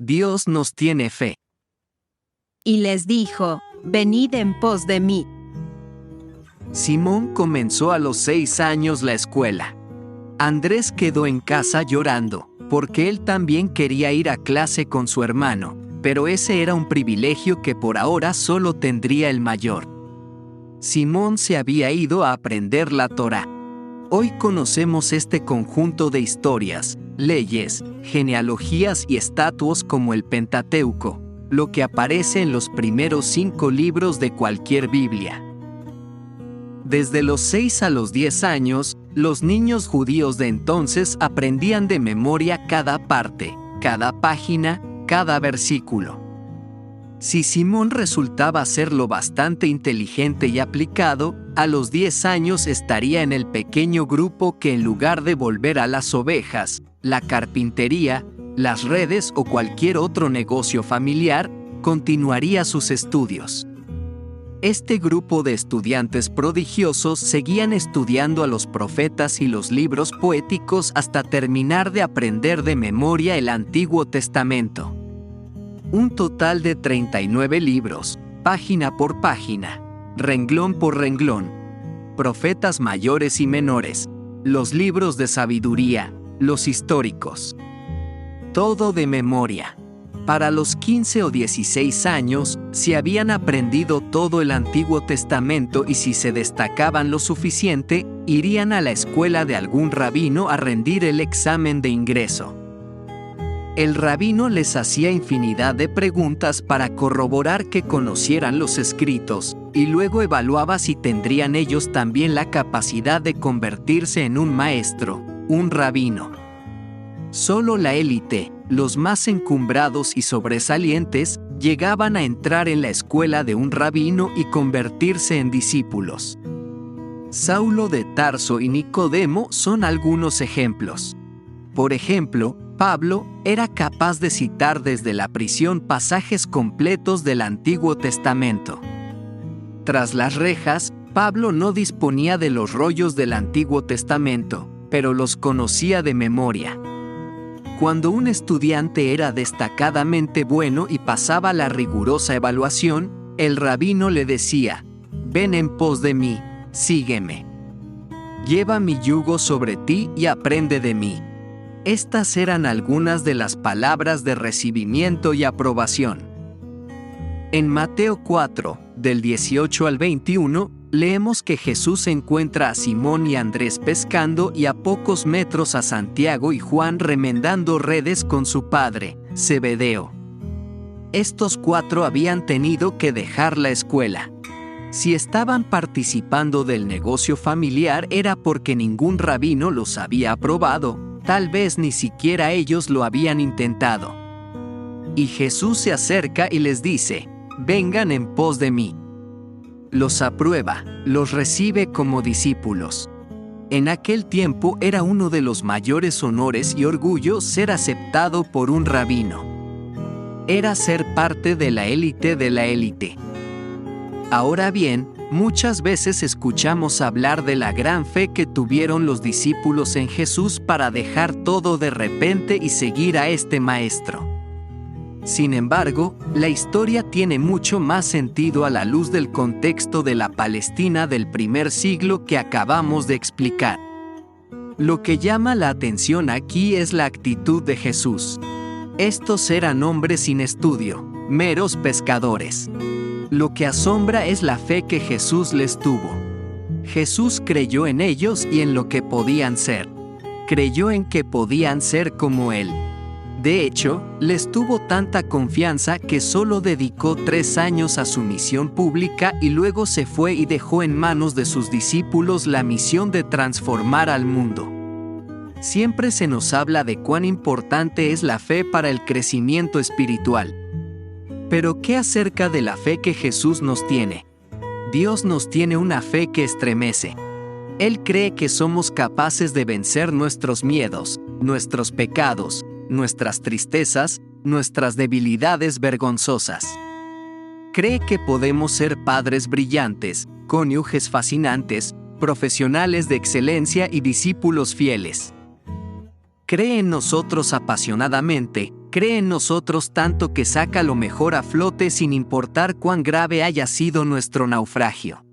Dios nos tiene fe. Y les dijo: venid en pos de mí. Simón comenzó a los 6 años la escuela. Andrés quedó en casa llorando, porque él también quería ir a clase con su hermano, pero ese era un privilegio que por ahora solo tendría el mayor. Simón se había ido a aprender la Torá. Hoy conocemos este conjunto de historias, leyes, genealogías y estatutos como el Pentateuco, lo que aparece en los primeros 5 libros de cualquier Biblia. Desde los 6 a los 10 años, los niños judíos de entonces aprendían de memoria cada parte, cada página, cada versículo. Si Simón resultaba ser lo bastante inteligente y aplicado, a los 10 años estaría en el pequeño grupo que en lugar de volver a las ovejas, la carpintería, las redes o cualquier otro negocio familiar, continuaría sus estudios. Este grupo de estudiantes prodigiosos seguían estudiando a los profetas y los libros poéticos hasta terminar de aprender de memoria el Antiguo Testamento. Un total de 39 libros, página por página, renglón por renglón. Profetas mayores y menores, los libros de sabiduría, los históricos. Todo de memoria. Para los 15 o 16 años, si habían aprendido todo el Antiguo Testamento y si se destacaban lo suficiente, irían a la escuela de algún rabino a rendir el examen de ingreso. El rabino les hacía infinidad de preguntas para corroborar que conocieran los escritos, y luego evaluaba si tendrían ellos también la capacidad de convertirse en un maestro, un rabino. Solo la élite, los más encumbrados y sobresalientes, llegaban a entrar en la escuela de un rabino y convertirse en discípulos. Saulo de Tarso y Nicodemo son algunos ejemplos. Por ejemplo, Pablo era capaz de citar desde la prisión pasajes completos del Antiguo Testamento. Tras las rejas, Pablo no disponía de los rollos del Antiguo Testamento, pero los conocía de memoria. Cuando un estudiante era destacadamente bueno y pasaba la rigurosa evaluación, el rabino le decía: ven en pos de mí, sígueme. Lleva mi yugo sobre ti y aprende de mí. Estas eran algunas de las palabras de recibimiento y aprobación. En Mateo 4, del 18 al 21, leemos que Jesús encuentra a Simón y Andrés pescando y a pocos metros a Santiago y Juan remendando redes con su padre, Zebedeo. Estos 4 habían tenido que dejar la escuela. Si estaban participando del negocio familiar era porque ningún rabino los había aprobado. Tal vez ni siquiera ellos lo habían intentado. Y Jesús se acerca y les dice: vengan en pos de mí. Los aprueba, los recibe como discípulos. En aquel tiempo era uno de los mayores honores y orgullos ser aceptado por un rabino. Era ser parte de la élite de la élite. Ahora bien, muchas veces escuchamos hablar de la gran fe que tuvieron los discípulos en Jesús para dejar todo de repente y seguir a este maestro. Sin embargo, la historia tiene mucho más sentido a la luz del contexto de la Palestina del primer siglo que acabamos de explicar. Lo que llama la atención aquí es la actitud de Jesús. Estos eran hombres sin estudio, meros pescadores. Lo que asombra es la fe que Jesús les tuvo. Jesús creyó en ellos y en lo que podían ser. Creyó en que podían ser como Él. De hecho, les tuvo tanta confianza que solo dedicó 3 años a su misión pública y luego se fue y dejó en manos de sus discípulos la misión de transformar al mundo. Siempre se nos habla de cuán importante es la fe para el crecimiento espiritual. Pero ¿qué acerca de la fe que Jesús nos tiene? Dios nos tiene una fe que estremece. Él cree que somos capaces de vencer nuestros miedos, nuestros pecados, nuestras tristezas, nuestras debilidades vergonzosas. Cree que podemos ser padres brillantes, cónyuges fascinantes, profesionales de excelencia y discípulos fieles. Cree en nosotros apasionadamente, cree en nosotros tanto que saca lo mejor a flote sin importar cuán grave haya sido nuestro naufragio.